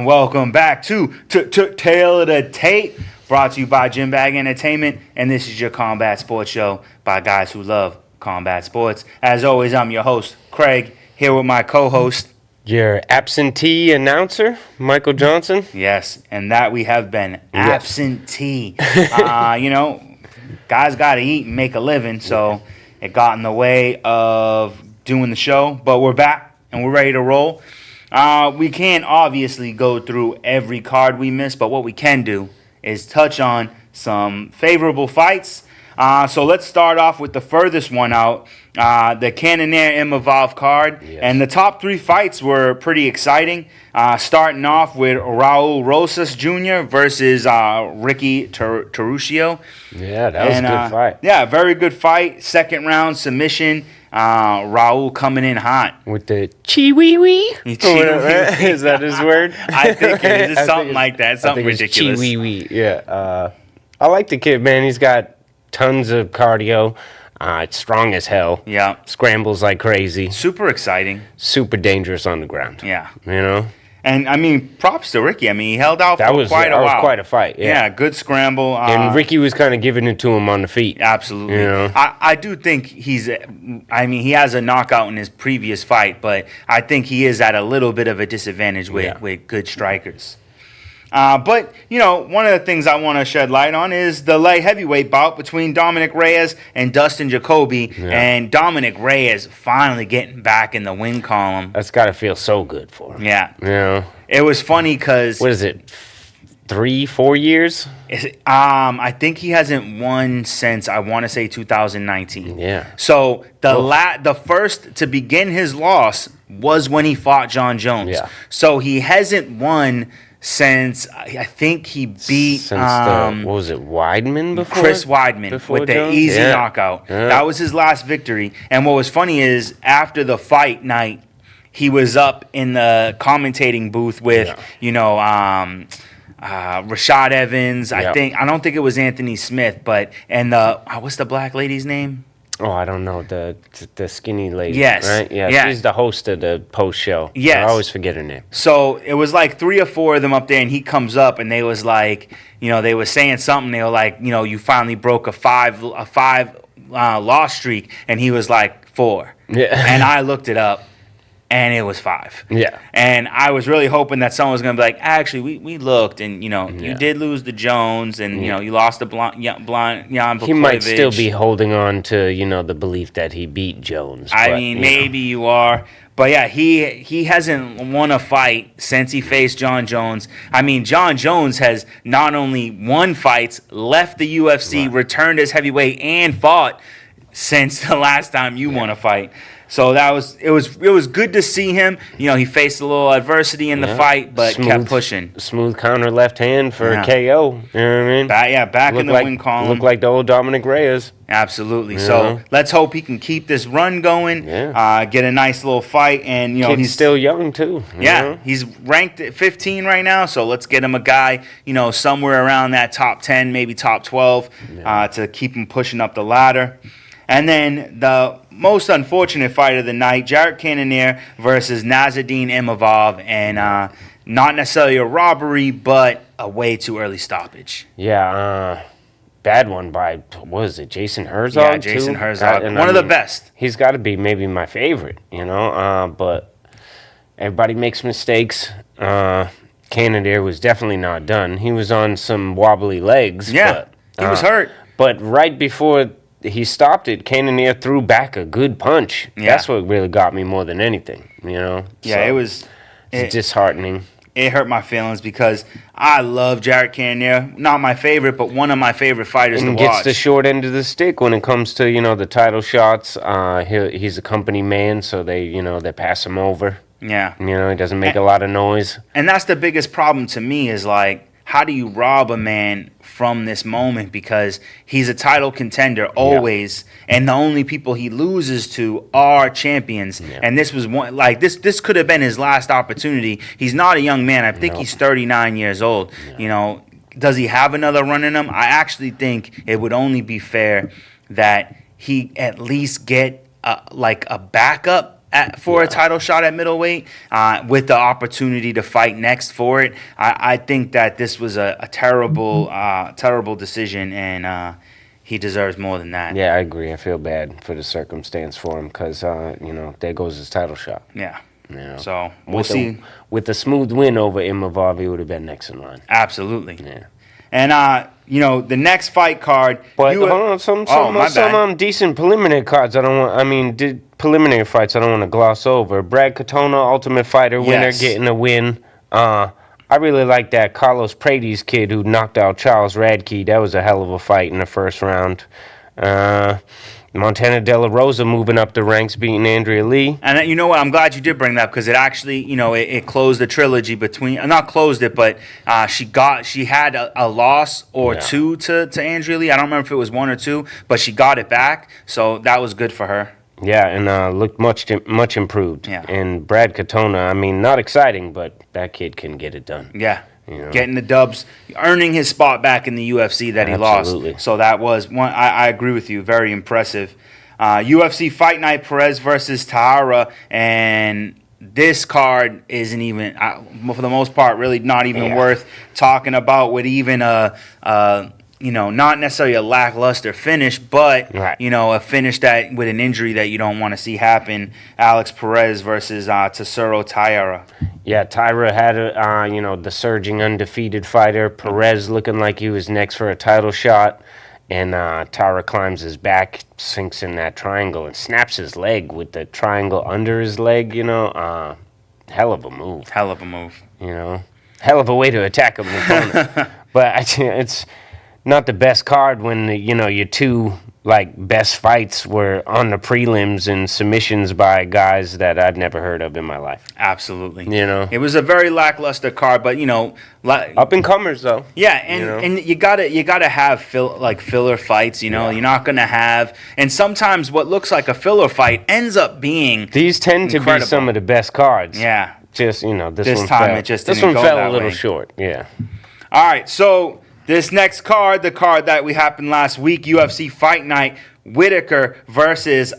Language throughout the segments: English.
Welcome back to Tail of the Tape, brought to you by Gym Bag Entertainment, and this is your combat sports show by guys who love combat sports. As always, I'm your host, Craig, here with my co-host, your absentee announcer, Michael Johnson. Yes, and that we have been absentee. Guys got to eat and make a living, so it got in the way of doing the show, but we're back and we're ready to roll. We can't obviously go through every card we missed, but what we can do is touch on some favorable fights. So let's start off with the furthest one out, the Cannonier Imavov card. Yes. And the top three fights were pretty exciting, starting off with Raul Rosas Jr. versus Ricky Taruccio. Yeah, that was a good fight. Yeah, very good fight. Second round submission. Raul coming in hot. With the chi-wee-wee? Is that his word? I think it is. It's something like that. Something ridiculous. Chi-wee-wee, yeah. I like the kid, man. He's got tons of cardio. It's strong as hell. Yeah. Scrambles like crazy. Super exciting. Super dangerous on the ground. Yeah. You know? And, I mean, props to Ricky. I mean, he held out for quite a while. That was quite a fight, yeah. Yeah, good scramble. And Ricky was kind of giving it to him on the feet. Absolutely. You know? I do think he has a knockout in his previous fight, but I think he is at a little bit of a disadvantage with good strikers. But, one of the things I want to shed light on is the light heavyweight bout between Dominic Reyes and Dustin Jacoby. Yeah. And Dominic Reyes finally getting back in the win column. That's got to feel so good for him. Yeah. Yeah. It was funny because... What is it, 3-4 years? I think he hasn't won since, I want to say, 2019. Yeah. So the first to begin his loss was when he fought John Jones. Yeah. So he hasn't won... since I think he beat what was it, Weidman before? Chris Weidman with the Jones? easy knockout. Yeah. That was his last victory. And what was funny is after the fight night, he was up in the commentating booth with Rashad Evans. I don't think it was Anthony Smith, and what's the black lady's name? Oh, I don't know, the skinny lady. Yes. Right? Yeah, she's the host of the post show. Yes. I always forget her name. So it was like 3 or 4 of them up there, and he comes up, and they was like, they were saying something. They were like, you finally broke a five loss streak, and he was like 4. Yeah. And I looked it up, and it was 5. Yeah. And I was really hoping that someone was going to be like, actually, we looked, and, you did lose to Jones, and, you lost to Jan Blachowicz. He might still be holding on to, the belief that he beat Jones. Maybe you are. But, yeah, he hasn't won a fight since he faced John Jones. I mean, John Jones has not only won fights, left the UFC, returned as heavyweight, and fought since the last time you won a fight. So it was good to see him. He faced a little adversity in the fight, but kept pushing. Smooth counter left hand for a KO. You know what I mean? Back in the win column. Looked like the old Dominic Reyes. Absolutely. Yeah. So let's hope he can keep this run going. Yeah. Get a nice little fight, and he's still young too. He's ranked at 15 right now. So let's get him a guy, somewhere around that top 10, maybe top 12, to keep him pushing up the ladder. And then the most unfortunate fight of the night, Jared Cannonier versus Nasruddin Imavov, and not necessarily a robbery, but a way too early stoppage. Yeah, bad one by, what is it, Jason Herzog? Yeah, Jason Herzog, one of the best. He's got to be maybe my favorite, but everybody makes mistakes. Cannonier was definitely not done. He was on some wobbly legs. Yeah, he was hurt. But right before he stopped it, Cannonier threw back a good punch. Yeah. That's what really got me more than anything, Yeah, so it's disheartening. It hurt my feelings because I love Jared Cannonier. Not my favorite, but one of my favorite fighters to watch. And gets the short end of the stick when it comes to, the title shots. He's a company man, so they pass him over. Yeah. He doesn't make a lot of noise. And that's the biggest problem to me is, like, how do you rob a man from this moment? Because he's a title contender always, and the only people he loses to are champions. Yeah. And this was one, like, this could have been his last opportunity. He's not a young man. I think he's 39 years old. Yeah. Does he have another run in him? I actually think it would only be fair that he at least get a backup for a title shot at middleweight, with the opportunity to fight next for it. I think that this was a terrible, terrible decision, and he deserves more than that. Yeah, I agree. I feel bad for the circumstance for him because, there goes his title shot. Yeah. You know? So we'll see. With a smooth win over Imavov, he would have been next in line. Absolutely. Yeah. And, the next fight card. But hold on, some decent preliminary cards. Preliminary fights. I don't want to gloss over. Brad Katona, Ultimate Fighter winner, getting a win. I really like that Carlos Paredes kid who knocked out Charles Radke. That was a hell of a fight in the first round. Montana De La Rosa moving up the ranks, beating Andrea Lee. And you know what? I'm glad you did bring that up because it actually, it closed the trilogy between. Not closed it, but she had a loss or two to Andrea Lee. I don't remember if it was one or two, but she got it back, so that was good for her. Yeah, and looked much improved. Yeah. And Brad Katona, not exciting, but that kid can get it done. Yeah. Getting the dubs, earning his spot back in the UFC that he lost. So that was one. I agree with you. Very impressive. UFC Fight Night, Perez versus Tahara, and this card isn't even, for the most part, really not even worth talking about with even not necessarily a lackluster finish, but a finish that with an injury that you don't want to see happen. Alex Perez versus Tatsuro Taira. Yeah, Taira had the surging undefeated fighter. Perez looking like he was next for a title shot, and Taira climbs his back, sinks in that triangle, and snaps his leg with the triangle under his leg. Hell of a move. Hell of a move. Hell of a way to attack an opponent. But it's not the best card when your two best fights were on the prelims and submissions by guys that I'd never heard of in my life. Absolutely. It was a very lackluster card, but up and comers though. Yeah, and you gotta have filler fights. You're not gonna have, and sometimes what looks like a filler fight ends up being these tend to be some of the best cards. Yeah. Just this one time fell. It just this didn't one go fell that a little way. short. Yeah. All right, so. This next card, the card that we happened last week, UFC Fight Night, Whitaker versus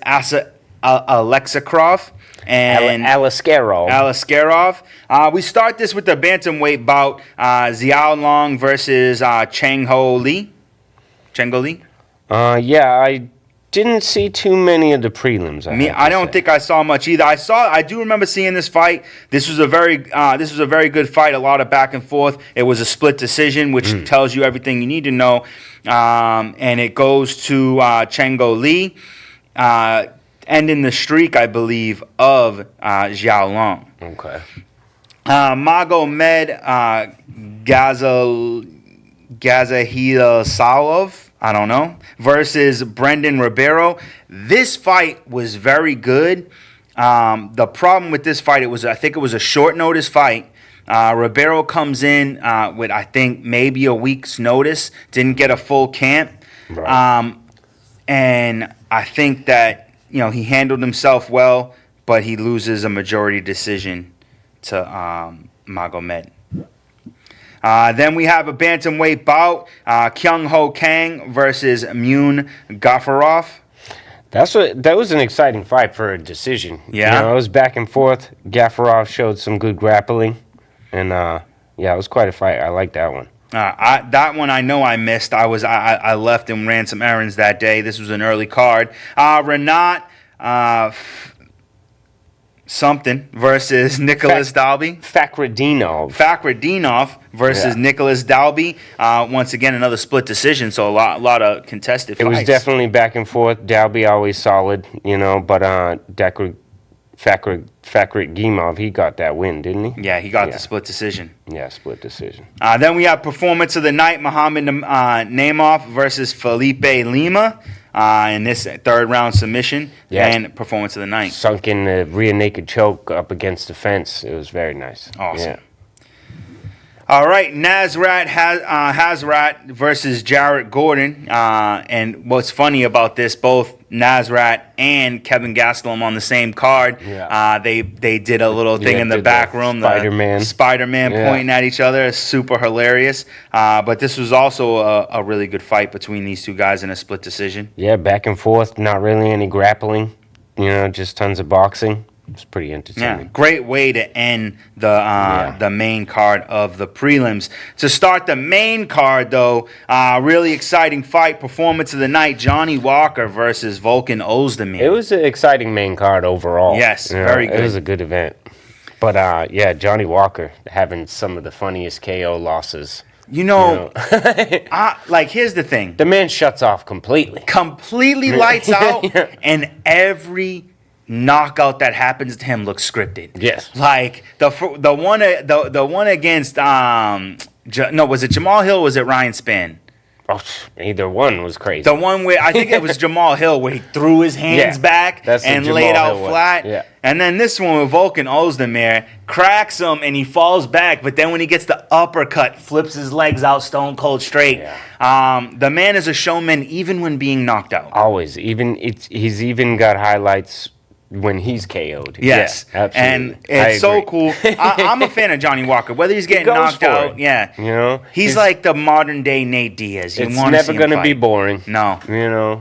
Alexakrov and Alaskarov. We start this with the bantamweight bout, Xiao Long versus Cheng Ho Lee. I didn't see too many of the prelims. I don't think I saw much either. I do remember seeing this fight. This was a very good fight. A lot of back and forth. It was a split decision, which tells you everything you need to know. And it goes to Cheng Ho Lee, ending the streak, I believe, of Xiao Long. Okay. Magomed Gazahilsalov, I don't know, versus Brendan Ribeiro. This fight was very good. The problem with this fight, I think it was a short notice fight. Ribeiro comes in with, I think, maybe a week's notice. Didn't get a full camp. Right. And I think that, he handled himself well, but he loses a majority decision to Magomed. Then we have a bantamweight bout, Kyung Ho Kang versus Myun Gafarov. That was an exciting fight for a decision. Yeah. It was back and forth. Gafarov showed some good grappling, and it was quite a fight. I like that one. That one I know I missed. I left and ran some errands that day. This was an early card. Renat something versus Nicholas Dalby. Fakhretdinov versus Nicholas Dalby. Once again, another split decision, so a lot of contested fights. It was definitely back and forth. Dalby always solid, but Fakhretdinov, he got that win, didn't he? Yeah, he got the split decision. Yeah, split decision. Then we have performance of the night, Muhammad Naimov versus Felipe Lima. In this third round submission and performance of the night. Sunk in the rear naked choke up against the fence. It was very nice. Awesome. Yeah. All right, Nasrat Hazrat versus Jarrett Gordon. And what's funny about this, both Nasrat and Kevin Gastelum on the same card. Yeah. They did a little thing in the back room. Spider-Man pointing at each other. Super hilarious. But this was also a really good fight between these two guys in a split decision. Yeah, back and forth. Not really any grappling. Just tons of boxing. It's pretty Yeah, entertaining. great way to end the main card of the prelims. To start the main card, though, really exciting fight, performance of the night: Johnny Walker versus Volkan Ozdemir. It was an exciting main card overall. Yes, very good. It was a good event. But yeah, Johnny Walker having some of the funniest KO losses. Like, here's the thing: the man shuts off completely. Completely lights out, and every knockout that happens to him looks scripted. Yes. Like the one against was it Jamal Hill or was it Ryan Spann? Oh, either one was crazy. The one where I think it was Jamal Hill where he threw his hands back and laid out flat. Yeah. And then this one with Volkan Ozdemir cracks him and he falls back, but then when he gets the uppercut, flips his legs out stone cold straight. Yeah. The man is a showman even when being knocked out. Always. He's even got highlights when he's KO'd. Yes, yeah, absolutely. And it's so cool. I'm a fan of Johnny Walker. Whether he's getting knocked out, he's like the modern day Nate Diaz. It's never going to be boring. No,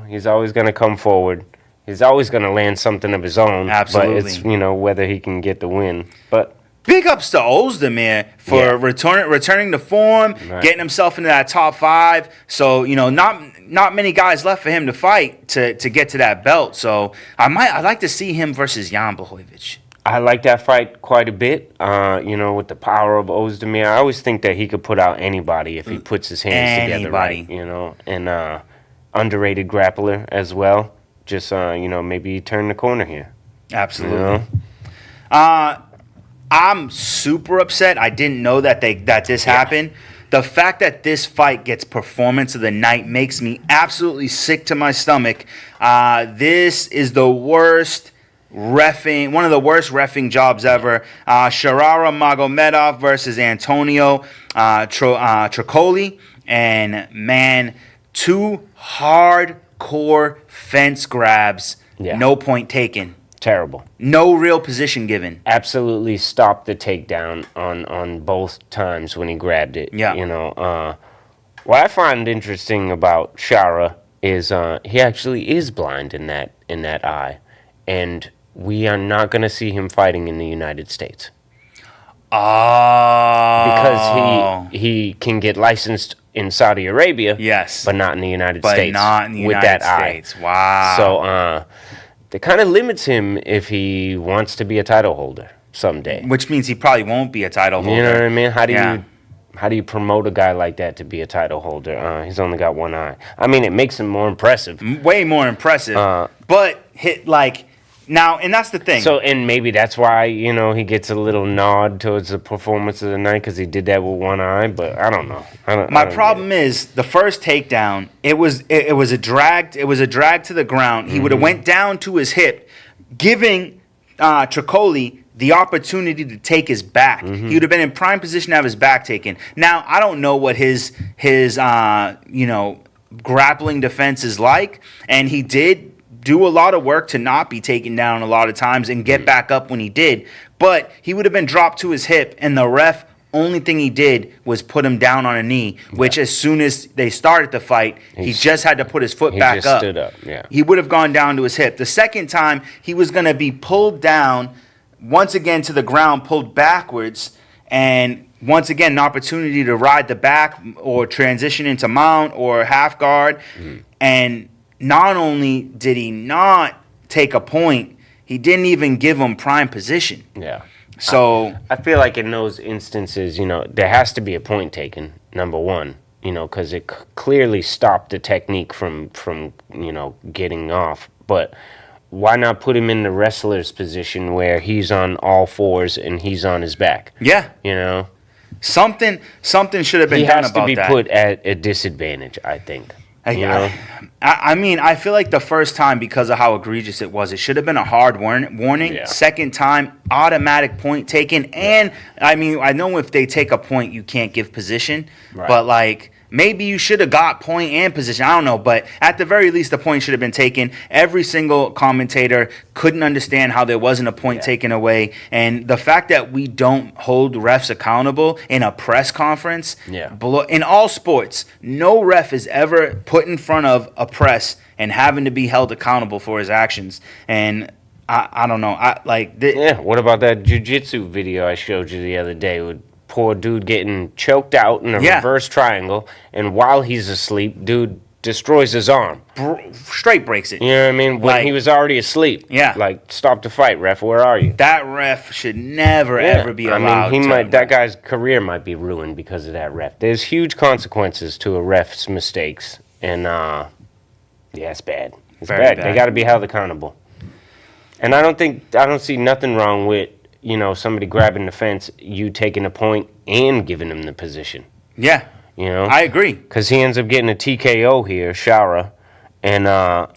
he's always going to come forward. He's always going to land something of his own. Absolutely. But it's whether he can get the win. But big ups to Ozdemir for returning to form, getting himself into that top 5. So not many guys left for him to fight to get to that belt. So I'd like to see him versus Jan Blachowicz. I like that fight quite a bit. With the power of Ozdemir, I always think that he could put out anybody if he puts his hands together right. And underrated grappler as well. Just maybe turn the corner here. Absolutely. I'm super upset. I didn't know that this happened. The fact that this fight gets performance of the night makes me absolutely sick to my stomach. This is the worst reffing, one of the worst reffing jobs ever. Sharara Magomedov versus Antonio Tricoli. And man, 2 hardcore fence grabs, no point taken. Terrible. No real position given. Absolutely stopped the takedown on both times when he grabbed it. Yeah. What I find interesting about Shara is he actually is blind in that eye, and we are not going to see him fighting in the United States. Because he can get licensed in Saudi Arabia. Yes. But not in the United States. Not in the with United that States. Eye. Wow. So that kind of limits him if he wants to be a title holder someday. Which means he probably won't be a title holder. You know what I mean? How do you promote a guy like that to be a title holder? He's only got one eye. I mean, it makes him more impressive. Way more impressive. But now, and that's the thing. So, and maybe that's why, he gets a little nod towards the performance of the night because he did that with one eye, but I don't know. My problem is the first takedown, it was a drag to the ground. He would have went down to his hip, giving Tricoli the opportunity to take his back. He would have been in prime position to have his back taken. Now, I don't know what his grappling defense is like, and he did do a lot of work to not be taken down a lot of times and get back up when he did. But he would have been dropped to his hip, and the ref, only thing he did was put him down on a knee, which as soon as they started the fight, he just had to put his foot back up. He just stood up, yeah. He would have gone down to his hip. The second time, he was going to be pulled down once again to the ground, pulled backwards, and once again, an opportunity to ride the back or transition into mount or half guard. And not only did he not take a point, he didn't even give him prime position. Yeah. So I feel like in those instances, there has to be a point taken, number one, because it clearly stopped the technique from getting off. But why not put him in the wrestler's position where he's on all fours and he's on his back? Yeah. Something should have been done about that. He has to be put at a disadvantage, I think. I mean, I feel like the first time, because of how egregious it was, it should have been a hard warning. Yeah. Second time, automatic point taken. And, I mean, I know if they take a point, you can't give position. Right. But, maybe you should have got point and position. I don't know. But at the very least, the point should have been taken. Every single commentator couldn't understand how there wasn't a point taken away. And the fact that we don't hold refs accountable in a press conference, in all sports, no ref is ever put in front of a press and having to be held accountable for his actions. And I don't know. Yeah, what about that jiu-jitsu video I showed you the other day with poor dude getting choked out in a reverse triangle, and while he's asleep, dude destroys his arm. Straight breaks it. You know what I mean? When he was already asleep. Yeah. Like, stop the fight, ref. Where are you? That ref should never, ever be allowed. I mean, that guy's career might be ruined because of that ref. There's huge consequences to a ref's mistakes, and yeah, it's bad. It's bad. They got to be held accountable. And I don't see nothing wrong with, somebody grabbing the fence, you taking a point and giving him the position. Yeah. I agree. Because he ends up getting a TKO here, Shara, and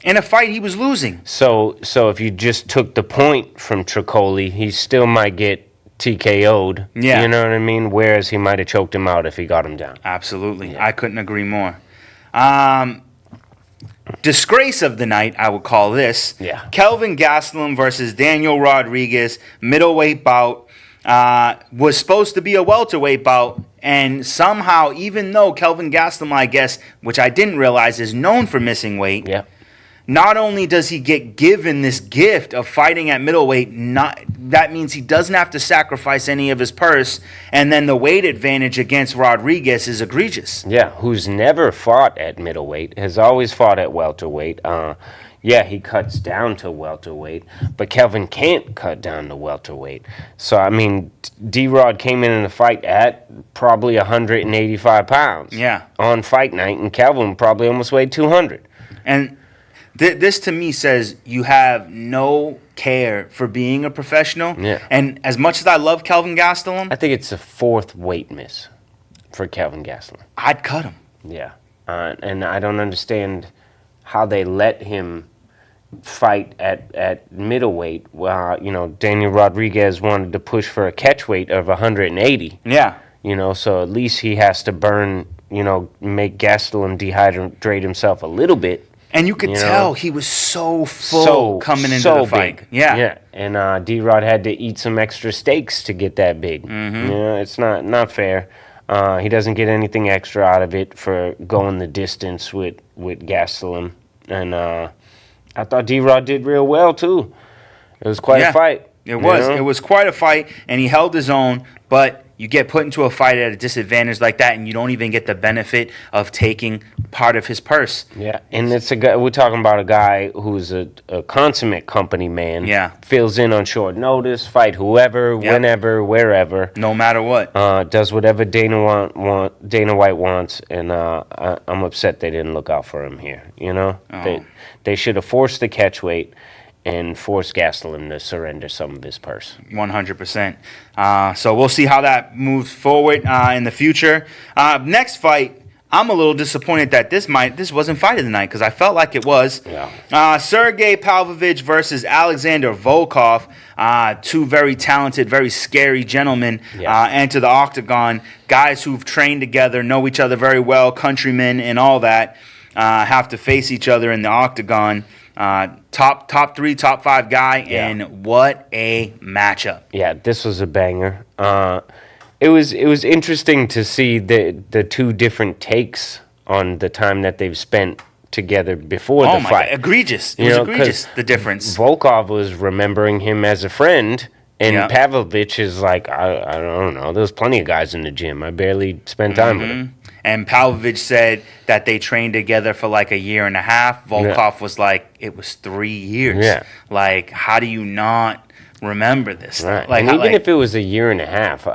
in a fight he was losing. So if you just took the point from Tricoli, he still might get TKO'd. Yeah. You know what I mean? Whereas he might have choked him out if he got him down. Absolutely. Yeah. I couldn't agree more. Disgrace of the night, I would call this. Yeah. Kelvin Gastelum versus Daniel Rodriguez, middleweight bout. Was supposed to be a welterweight bout, and somehow, even though Kelvin Gastelum, I guess, which I didn't realize, is known for missing weight, not only does he get given this gift of fighting at middleweight, that means he doesn't have to sacrifice any of his purse, and then the weight advantage against Rodriguez is egregious. Yeah, who's never fought at middleweight, has always fought at welterweight. Yeah, he cuts down to welterweight, but Kelvin can't cut down to welterweight. So, I mean, D-Rod came in the fight at probably 185 pounds on fight night, and Kelvin probably almost weighed 200. And this to me says you have no care for being a professional. Yeah. And as much as I love Kelvin Gastelum, I think it's the fourth weight miss for Kelvin Gastelum. I'd cut him. Yeah. And I don't understand how they let him fight at middleweight. Daniel Rodriguez wanted to push for a catch weight of 180. Yeah. So at least he has to burn, make Gastelum dehydrate himself a little bit. And you could tell he was so full coming into the fight. Big. Yeah. And D-Rod had to eat some extra steaks to get that big. Mm-hmm. It's not fair. He doesn't get anything extra out of it for going the distance with Gastelum. And I thought D-Rod did real well, too. It was quite a fight. It was. It was quite a fight, and he held his own, but you get put into a fight at a disadvantage like that, and you don't even get the benefit of taking part of his purse. Yeah, and it's a guy. We're talking about a guy who's a consummate company man. Yeah, fills in on short notice, fight whoever, whenever, wherever, no matter what. Does whatever Dana White wants, and I'm upset they didn't look out for him here. They should have forced the catch weight and force Gastelum to surrender some of his purse. 100%. So we'll see how that moves forward in the future. Next fight, I'm a little disappointed that this wasn't fight of the night because I felt like it was. Yeah. Sergey Pavlovich versus Alexander Volkov, two very talented, very scary gentlemen enter the octagon. Guys who've trained together, know each other very well, countrymen and all that, have to face each other in the octagon. Top 3, top 5 guy, and what a matchup! Yeah, this was a banger. It was interesting to see the two different takes on the time that they've spent together before the fight. God, egregious! It was egregious, the difference. Volkov was remembering him as a friend, and Pavlovich is like, I don't know. There's plenty of guys in the gym. I barely spent time with him. And Pavlovich said that they trained together for like a year and a half. Volkov was like, it was 3 years. Yeah. Like, how do you not remember this? Right. Like, and even if it was a year and a half,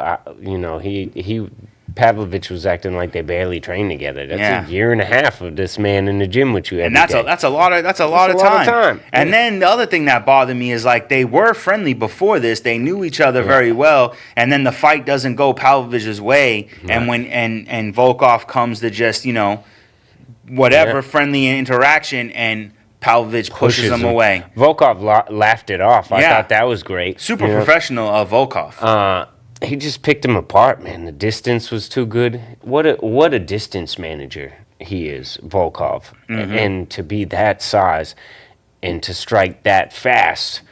Pavlovich was acting like they barely trained together. That's a year and a half of this man in the gym with you every day. And that's a lot of time. And then the other thing that bothered me is like they were friendly before this. They knew each other very well, and then the fight doesn't go Pavlovich's way, and when and Volkov comes to just friendly interaction, and Pavlovich pushes him away. Volkov laughed it off. I thought that was great. Super professional of Volkov. He just picked him apart, man. The distance was too good. What a distance manager he is, Volkov. Mm-hmm. And to be that size and to strike that fast,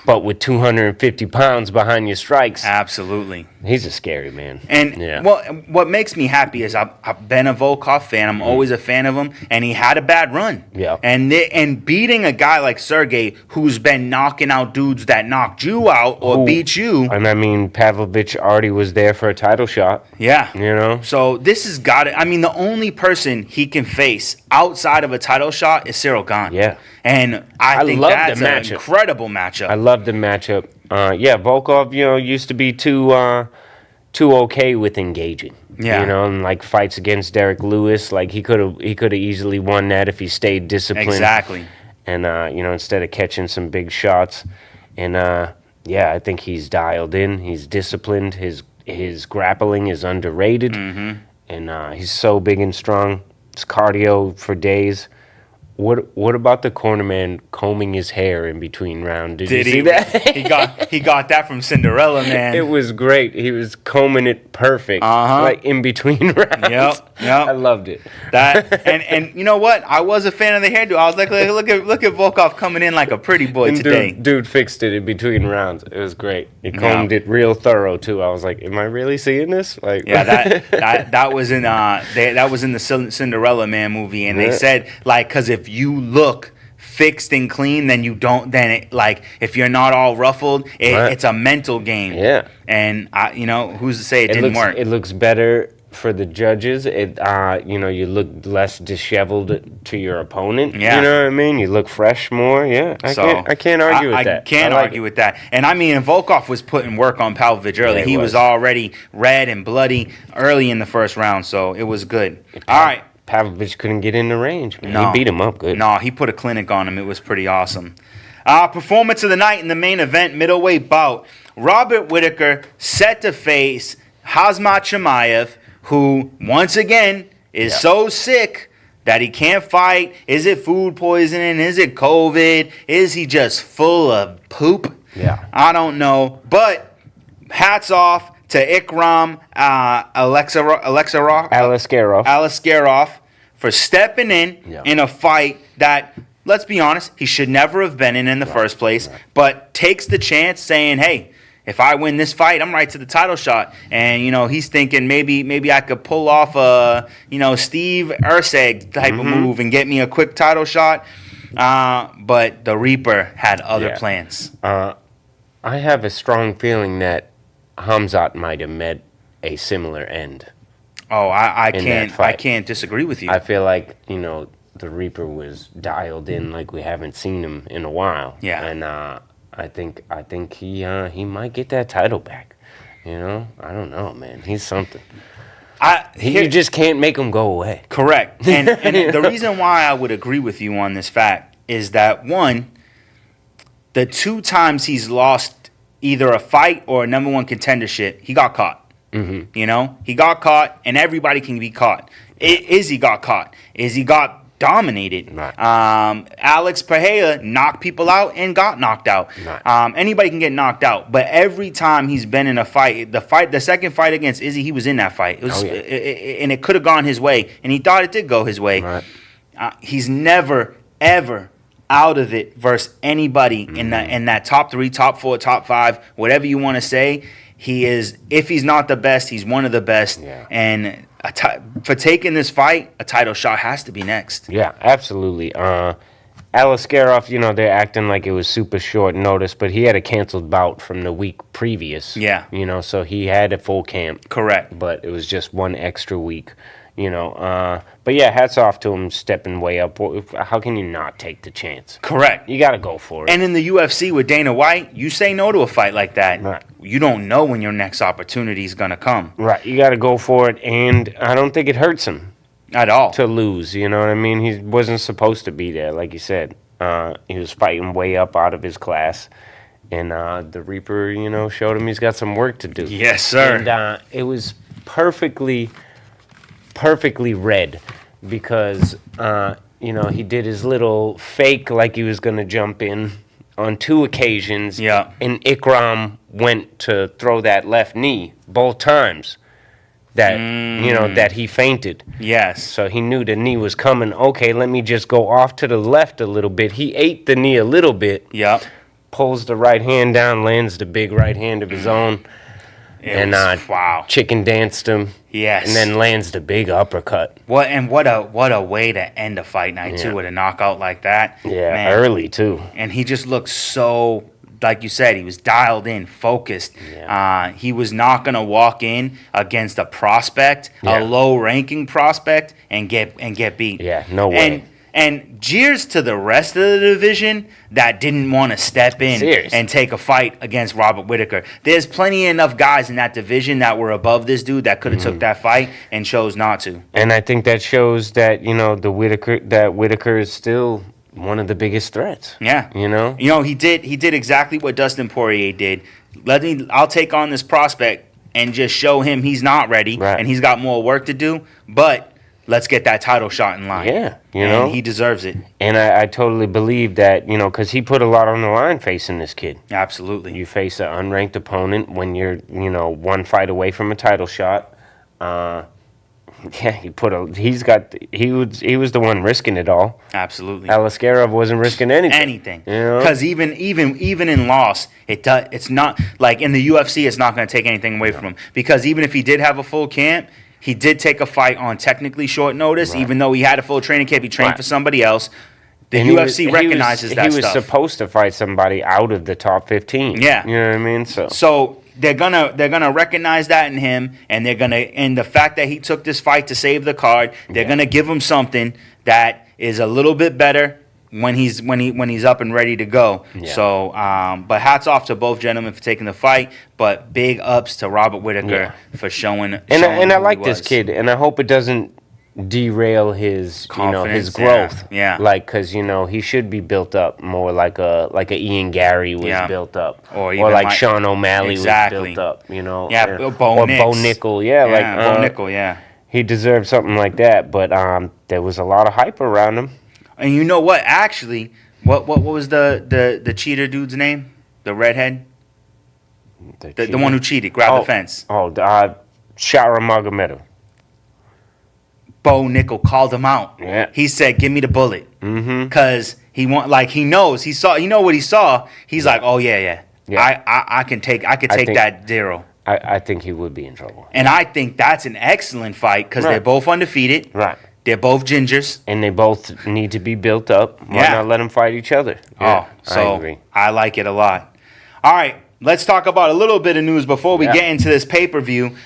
but with 250 pounds behind your strikes. Absolutely. He's a scary man. And what makes me happy is I've been a Volkov fan. I'm always a fan of him, and he had a bad run. Yeah. And beating a guy like Sergey, who's been knocking out dudes that knocked you out or beat you. And I mean, Pavlovich already was there for a title shot. Yeah. You know? So this has got it. I mean, the only person he can face outside of a title shot is Cyril Gane. Yeah. And I think love that's the an matchup. incredible matchup. I love the matchup. Volkov, used to be too okay with engaging. Yeah. And like fights against Derek Lewis, like he could have easily won that if he stayed disciplined. Exactly. And instead of catching some big shots, and I think he's dialed in. He's disciplined. His grappling is underrated, and he's so big and strong. It's cardio for days. What about the cornerman combing his hair in between rounds? Did you see that? he got that from Cinderella, man. It was great. He was combing it perfect, like in between rounds. Yep. I loved it. And you know what? I was a fan of the hairdo. I was like, look at Volkov coming in like a pretty boy today. Dude fixed it in between rounds. It was great. He combed it real thorough too. I was like, am I really seeing this? Like, that was in the Cinderella Man movie, and they said like, because if you look fixed and clean, then you don't. Then it, like, if you're not all ruffled, it's a mental game. Yeah. And who's to say it didn't work? It looks better for the judges. You look less disheveled to your opponent. Yeah. You know what I mean? You look fresh more. Yeah. I can't argue with that. I can't argue with that. And I mean, Volkov was putting work on Pavlovich early. Yeah, he was already red and bloody early in the first round, so it was good. All right. Pavlovich couldn't get in the range, man. No. He beat him up good. No, he put a clinic on him. It was pretty awesome. Performance of the night in the main event, middleweight bout. Robert Whittaker set to face Khamzat Chimaev, who, once again, is so sick that he can't fight. Is it food poisoning? Is it COVID? Is he just full of poop? Yeah. I don't know. But hats off to Ikram Alaskarov for stepping in a fight that, let's be honest, he should never have been in the first place, but takes the chance saying, hey, if I win this fight, I'm right to the title shot. And, he's thinking maybe I could pull off a, Steve Erceg type of move and get me a quick title shot. But the Reaper had other plans. I have a strong feeling that Khamzat might have met a similar end. Oh, I can't disagree with you. I feel like, the Reaper was dialed in like we haven't seen him in a while. Yeah. And I think he might get that title back. I don't know, man. He's something. You just can't make him go away. Correct. And the reason why I would agree with you on this fact is that, one, the 2 times he's lost either a fight or a number 1 contendership, he got caught. Mm-hmm. He got caught, and everybody can be caught. Izzy got caught. Izzy got dominated. Right. Alex Pereira knocked people out and got knocked out. Right. Anybody can get knocked out, but every time he's been in a fight, the second fight against Izzy, he was in that fight. It was, and it could have gone his way, and he thought it did go his way. Right. He's never, ever out of it versus anybody in that top 3, top 4, top 5, whatever you want to say. He is, if he's not the best, he's one of the best. Yeah. And for taking this fight, a title shot has to be next. Yeah, absolutely. Alaskarov, they're acting like it was super short notice, but he had a canceled bout from the week previous. Yeah. So he had a full camp. Correct. But it was just 1 extra week. But yeah, hats off to him stepping way up. How can you not take the chance? Correct. You got to go for it. And in the UFC with Dana White, you say no to a fight like that. Right. You don't know when your next opportunity is going to come. Right. You got to go for it, and I don't think it hurts him at all to lose. You know what I mean? He wasn't supposed to be there, like you said. He was fighting way up out of his class. And the Reaper, showed him he's got some work to do. Yes, sir. And it was perfectly read because, he did his little fake like he was going to jump in on 2 occasions. Yeah. And Ikram went to throw that left knee both times that, that he fainted. Yes. So he knew the knee was coming. Okay, let me just go off to the left a little bit. He ate the knee a little bit. Yep. Pulls the right hand down, lands the big right hand of his own. Wow. chicken danced him. Yes. And then lands the big uppercut. What a way to end a fight night too, with a knockout like that. Yeah, Man. early too. And he just looked so, like you said, he was dialed in, focused. Yeah. He was not gonna walk in against a prospect, a low-ranking prospect, and get beat. Yeah, no way. And cheers to the rest of the division that didn't want to step in and take a fight against Robert Whittaker. There's plenty enough guys in that division that were above this dude that could have took that fight and chose not to. And I think that shows that, Whittaker is still one of the biggest threats. Yeah. He did exactly what Dustin Poirier did. I'll take on this prospect and just show him he's not ready and he's got more work to do, but let's get that title shot in line. Yeah, and he deserves it. And I totally believe that, because he put a lot on the line facing this kid. Absolutely. You face an unranked opponent when you're, one fight away from a title shot. He was the one risking it all. Absolutely. Aliskerov wasn't risking anything. Because even in loss, it's not like in the UFC. It's not going to take anything away from him, because even if he did have a full camp, he did take a fight on technically short notice. Even though he had a full training camp, he trained for somebody else. The UFC recognizes that stuff. He was supposed to fight somebody out of the top 15. Yeah, you know what I mean. So they're gonna recognize that in him, and the fact that he took this fight to save the card, they're gonna give him something that is a little bit better when he's up and ready to go. Yeah. So, but hats off to both gentlemen for taking the fight. But big ups to Robert Whittaker for showing. And I like this kid, and I hope it doesn't derail his his growth. Yeah. Like, because he should be built up more like a Ian Gary was built up, or like Sean O'Malley was built up. Bo Bo Nickel. Bo Nickel. Yeah. He deserved something like that, but there was a lot of hype around him. And you know what? Actually, what was the cheater dude's name? The redhead? The one who cheated, grabbed the fence. Shara Magomedov. Bo Nickel called him out. Yeah. He said, "Give me the bullet." Because he knows he saw. What he saw. He's like, "Oh yeah. I can take that zero." I think he would be in trouble. And I think that's an excellent fight because they're both undefeated. Right. They're both gingers. And they both need to be built up. Why not let them fight each other? Yeah, I agree. I like it a lot. All right, let's talk about a little bit of news before we get into this pay-per-view.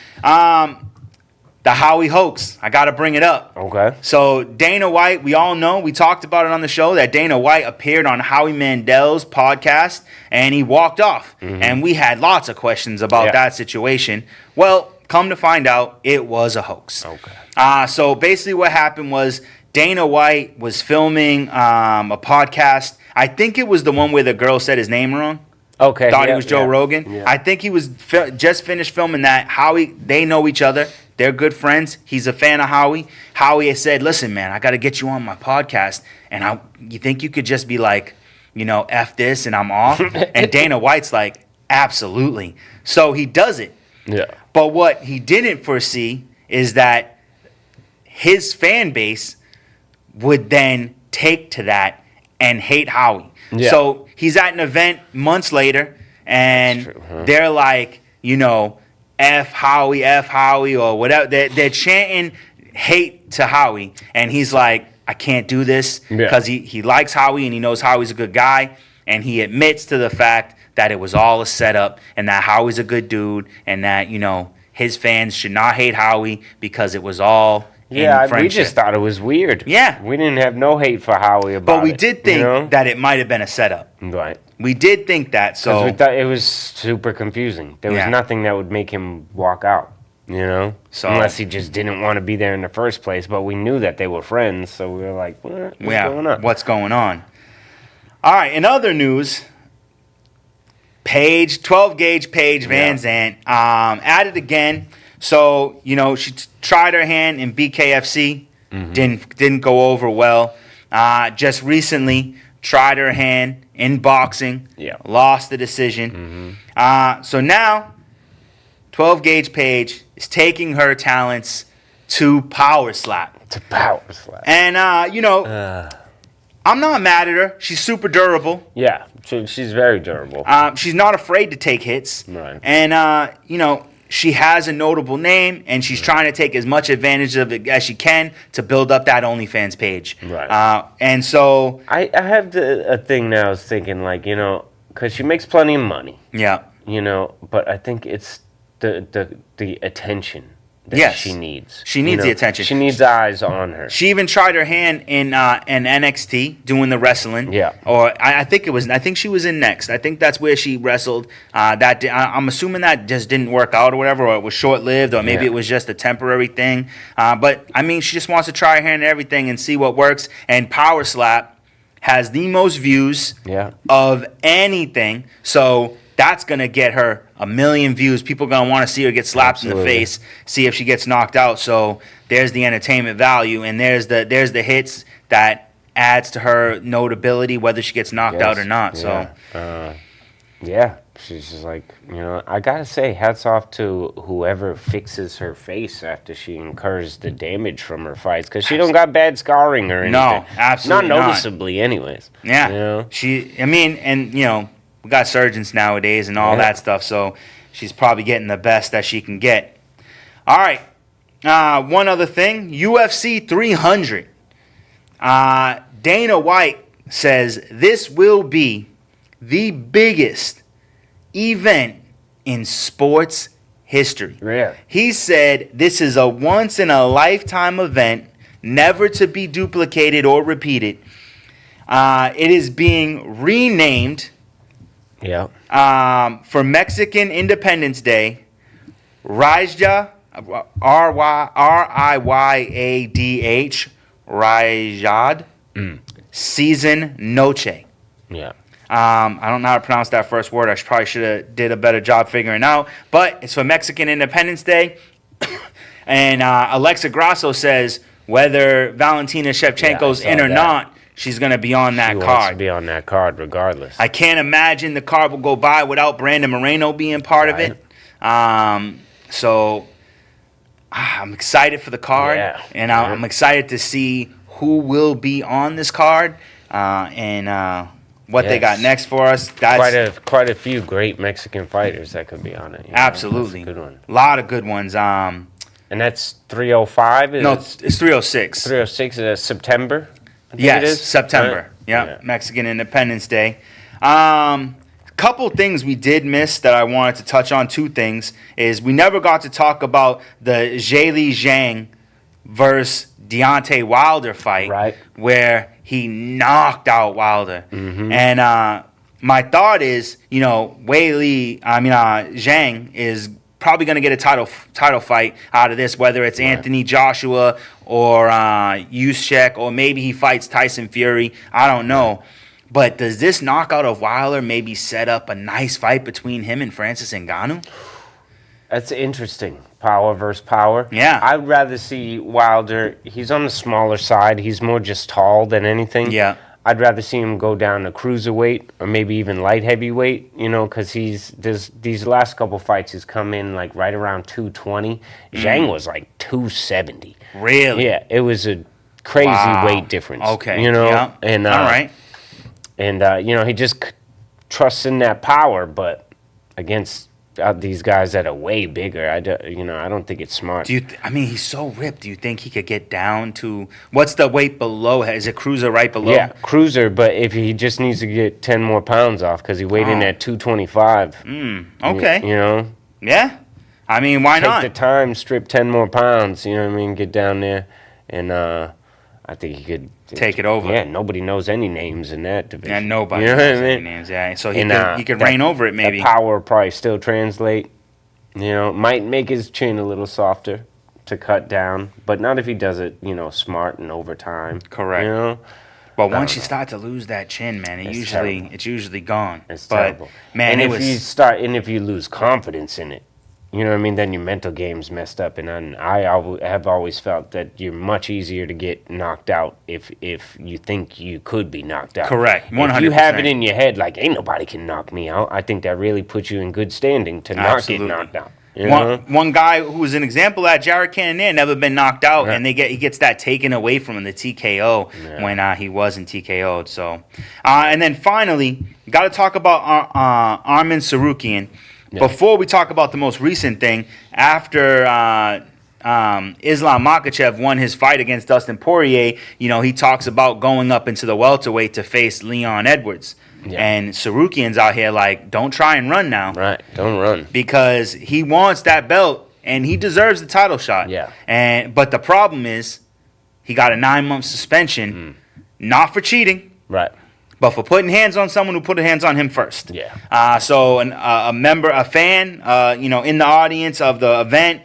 The Howie Hoax. I got to bring it up. Okay. So Dana White, we all know, we talked about it on the show, that Dana White appeared on Howie Mandel's podcast, and he walked off. And we had lots of questions about that situation. Well, come to find out, it was a hoax. Okay. So basically what happened was Dana White was filming a podcast. I think it was the one where the girl said his name wrong. Okay. Thought he was Joe Rogan. Yeah. I think he was just finished filming that. Howie, they know each other. They're good friends. He's a fan of Howie. Howie said, "Listen, man, I got to get you on my podcast. And you think you could just be like, F this and I'm off?" And Dana White's like, "Absolutely." So he does it. Yeah. But what he didn't foresee is that his fan base would then take to that and hate Howie. Yeah. So he's at an event months later, and they're like, F Howie, or whatever. They're chanting hate to Howie, and he's like, "I can't do this," because he likes Howie and he knows Howie's a good guy, and he admits to the fact that it was all a setup and that Howie's a good dude and that, his fans should not hate Howie because it was all in friendship. We just thought it was weird. Yeah. We didn't have no hate for Howie about it. But we did think that it might have been a setup. Right. We did think that, so... Because we thought it was super confusing. There was nothing that would make him walk out, So, unless he just didn't want to be there in the first place. But we knew that they were friends, so we were like, what's going on? What's going on? All right, in other news... 12-gauge Paige Van Zandt, at it again. So, she tried her hand in BKFC, didn't go over well. Just recently tried her hand in boxing, lost the decision. So now, 12-gauge Paige is taking her talents to power slap. And, I'm not mad at her. She's super durable. Yeah, she's very durable. She's not afraid to take hits. Right. And, she has a notable name, and she's trying to take as much advantage of it as she can to build up that OnlyFans page. Right. And so I have a thing now. I was thinking, like, because she makes plenty of money. Yeah. But I think it's the attention that Yes. she needs. She needs the attention. She needs eyes on her. She even tried her hand in NXT doing the wrestling. Yeah. Or I think she was in Next. I think that's where she wrestled. I'm assuming that just didn't work out or whatever, or it was short lived, or maybe it was just a temporary thing. But I mean, she just wants to try her hand at everything and see what works. And Power Slap has the most views of anything. So that's gonna get her 1 million views. People gonna want to see her get slapped in the face, see if she gets knocked out. So there's the entertainment value, and there's the hits that adds to her notability, whether she gets knocked out or not. So she's just like, I gotta say, hats off to whoever fixes her face after she incurs the damage from her fights, because she don't got bad scarring or anything. No, absolutely not noticeably, anyways. Yeah, we got surgeons nowadays and all that stuff, so she's probably getting the best that she can get. All right. One other thing, UFC 300. Dana White says this will be the biggest event in sports history. Really? He said this is a once-in-a-lifetime event, never to be duplicated or repeated. It is being renamed for Mexican Independence Day, Riyadh, Riyadh, Riyadh, Season Noche. Yeah. I don't know how to pronounce that first word. I probably should have did a better job figuring it out. But it's for Mexican Independence Day. And Alexa Grasso says whether Valentina Shevchenko's in or not, she's going to be on that card. She wants to be on that card regardless. I can't imagine the card will go by without Brandon Moreno being part of it. So I'm excited for the card. And I'm excited to see who will be on this card and what they got next for us. That's quite a few great Mexican fighters that could be on it. Absolutely. That's a good one. A lot of good ones. And that's 305? No, it's 306. 306 is September? Yes, it is? September. Right. Yeah, Mexican Independence Day. Couple things we did miss that I wanted to touch on. Two things is we never got to talk about the Zhilei Zhang versus Deontay Wilder fight, where he knocked out Wilder. And my thought is, Zhang is probably going to get a title fight out of this, whether it's Anthony Joshua or Usyk, or maybe he fights Tyson Fury. I don't know. But does this knockout of Wilder maybe set up a nice fight between him and Francis Ngannou? That's interesting. Power versus power. Yeah. I'd rather see Wilder. He's on the smaller side. He's more just tall than anything. Yeah. I'd rather see him go down to cruiserweight or maybe even light heavyweight, because these last couple fights he's come in like right around 220. Zhang was like 270. Really? Yeah, it was a crazy weight difference. Okay. And all right. And he just trusts in that power, but against these guys that are way bigger, I don't think it's smart. He's so ripped. Do you think he could get down to what's the weight below? Is it cruiser right below? Yeah, cruiser. But if he just needs to get 10 more pounds off because he weighed in at 225. Okay. Yeah. Why not? Take the time, strip 10 more pounds. Get down there, and I think he could take it over. Yeah, nobody knows any names in that division. Yeah, nobody knows any names. Yeah, so he could reign over it maybe. That power will probably still translate. Might make his chin a little softer to cut down, but not if he does it, smart and over time. Correct. But once you start to lose that chin, man, it's usually gone. It's terrible. Man, if you lose confidence in it, then your mental game's messed up. And I have always felt that you're much easier to get knocked out if you think you could be knocked out. Correct. 100%. If you have it in your head like, ain't nobody can knock me out, I think that really puts you in good standing to not get knocked out. One guy who was an example of that, Jared Cannonier, never been knocked out, and he gets that taken away from him, the TKO, when he wasn't TKO'd. So, and then finally, got to talk about Arman Sarukian. Before we talk about the most recent thing, after Islam Makhachev won his fight against Dustin Poirier, he talks about going up into the welterweight to face Leon Edwards. Yeah. And Sarukian's out here like, don't try and run now. Right, don't run. Because he wants that belt, and he deserves the title shot. Yeah. But the problem is, he got a 9-month suspension, not for cheating. Right. But for putting hands on someone who put hands on him first. Yeah. So a fan, in the audience of the event,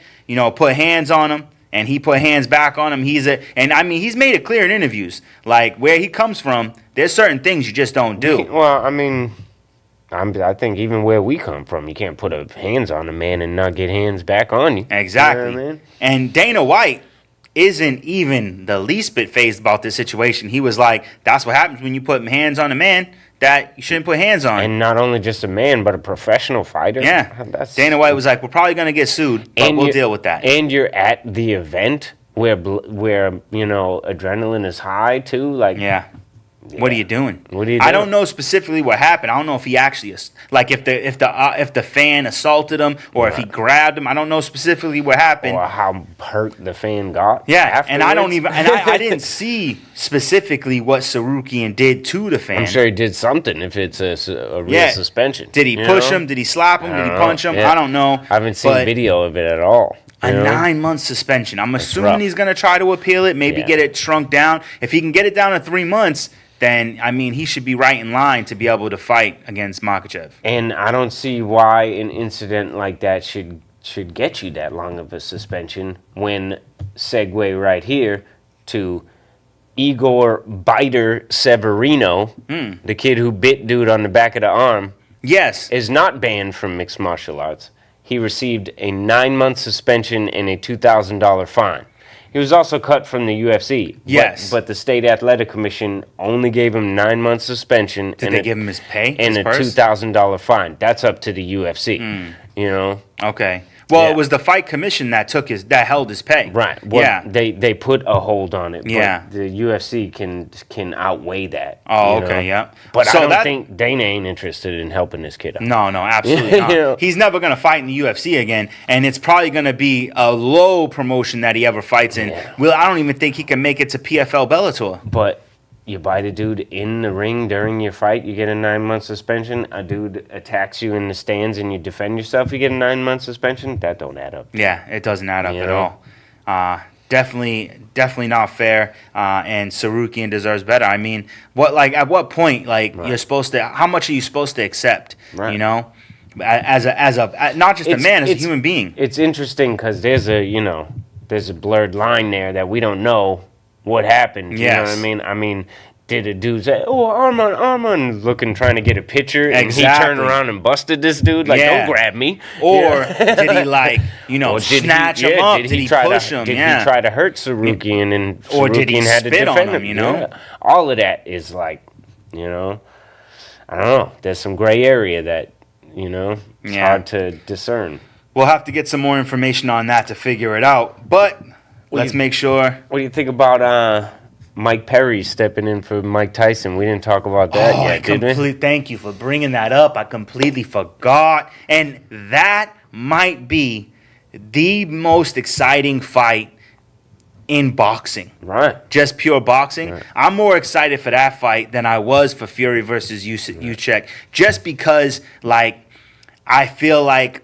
put hands on him, and he put hands back on him. He's made it clear in interviews, like where he comes from. There's certain things you just don't do. Well, I think even where we come from, you can't put hands on a man and not get hands back on you. Exactly. You know what I mean? And Dana White isn't even the least bit phased about this situation. He was like, that's what happens when you put hands on a man that you shouldn't put hands on. And not only just a man, but a professional fighter. Yeah. Dana White was like, we're probably going to get sued, but we'll deal with that. And you're at the event where adrenaline is high, too. Like, yeah. What are you doing? What are you doing? I don't know specifically what happened. I don't know if he actually, like, if the fan assaulted him or if he grabbed him. I don't know specifically what happened or how hurt the fan got. Yeah, afterwards. And I don't even, I didn't see specifically what Sarukian did to the fan. I'm sure he did something. If it's a real suspension, did he push him? Did he slap him? Did he punch him? Yeah. I don't know. I haven't seen video of it at all. A 9-month suspension. I'm assuming he's going to try to appeal it. Maybe get it shrunk down. If he can get it down to 3 months. Then, he should be right in line to be able to fight against Makhachev. And I don't see why an incident like that should get you that long of a suspension when segue right here to Igor Biter Severino, the kid who bit dude on the back of the arm, is not banned from mixed martial arts. He received a 9-month suspension and a $2,000 fine. He was also cut from the UFC. Yes. But the State Athletic Commission only gave him 9 months suspension. Did they give him his pay? And a $2,000 fine. That's up to the UFC. Okay. Well, it was the fight commission that held his pay. Right. Well, they put a hold on it. But the UFC can outweigh that. Oh, okay, yeah. But I don't think Dana ain't interested in helping this kid out. No, absolutely not. He's never going to fight in the UFC again, and it's probably going to be a low promotion that he ever fights in. Yeah. Well, I don't even think he can make it to PFL Bellator. But you bite a dude in the ring during your fight, you get a 9-month suspension. A dude attacks you in the stands and you defend yourself, you get a 9-month suspension. That don't add up. Yeah, it doesn't add up at all. Definitely not fair. And Sarukian deserves better. At what point, you're supposed to? How much are you supposed to accept? Right. As a not just a man, as a human being. It's interesting because there's a blurred line there that we don't know what happened. You know what I mean? Did a dude say, Arman, looking, trying to get a picture, and he turned around and busted this dude? Like, don't grab me. Or did he, snatch him up? Did he push him? Did he try to hurt Sarukian, and or did he had to spit defend on him, Yeah. All of that is I don't know. There's some gray area that, it's hard to discern. We'll have to get some more information on that to figure it out. But let's make sure. What do you think about Mike Perry stepping in for Mike Tyson? We didn't talk about that yet, did we? Thank you for bringing that up. I completely forgot. And that might be the most exciting fight in boxing. Right. Just pure boxing. Right. I'm more excited for that fight than I was for Fury versus Usyk. Just because, I feel like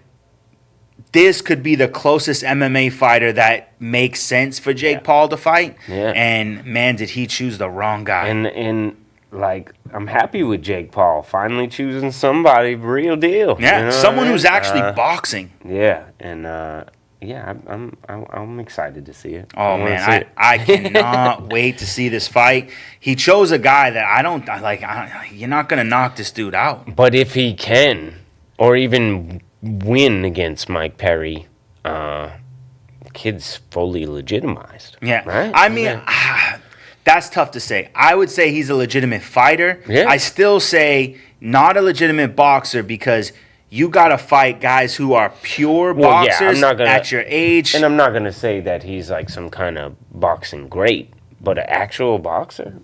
this could be the closest MMA fighter that makes sense for Jake Paul to fight. Yeah. And, man, did he choose the wrong guy. And I'm happy with Jake Paul finally choosing somebody real deal. Yeah, someone who's actually boxing. Yeah, and I'm excited to see it. Oh, man, I cannot wait to see this fight. He chose a guy that you're not going to knock this dude out. But if he can, or even win against Mike Perry, kid's fully legitimized. Yeah. Right? That's tough to say. I would say he's a legitimate fighter. Yeah. I still say not a legitimate boxer because you got to fight guys who are pure boxers at your age. And I'm not going to say that he's some kind of boxing great, but an actual boxer,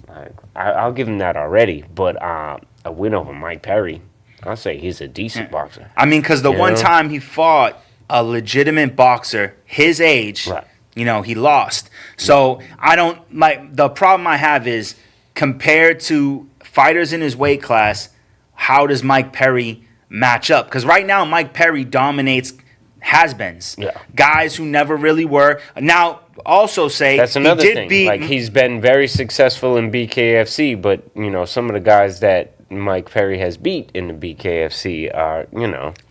I'll give him that already. But a win over Mike Perry. I'll say he's a decent boxer. I mean, because the one time he fought a legitimate boxer his age, Right. he lost. So I don't like the problem I have is compared to fighters in his weight class, how does Mike Perry match up? Because right now Mike Perry dominates has-beens, guys who never really were. Now, also say that's another thing. Like he's been very successful in BKFC, but some of the guys that Mike Perry has beat in the BKFC are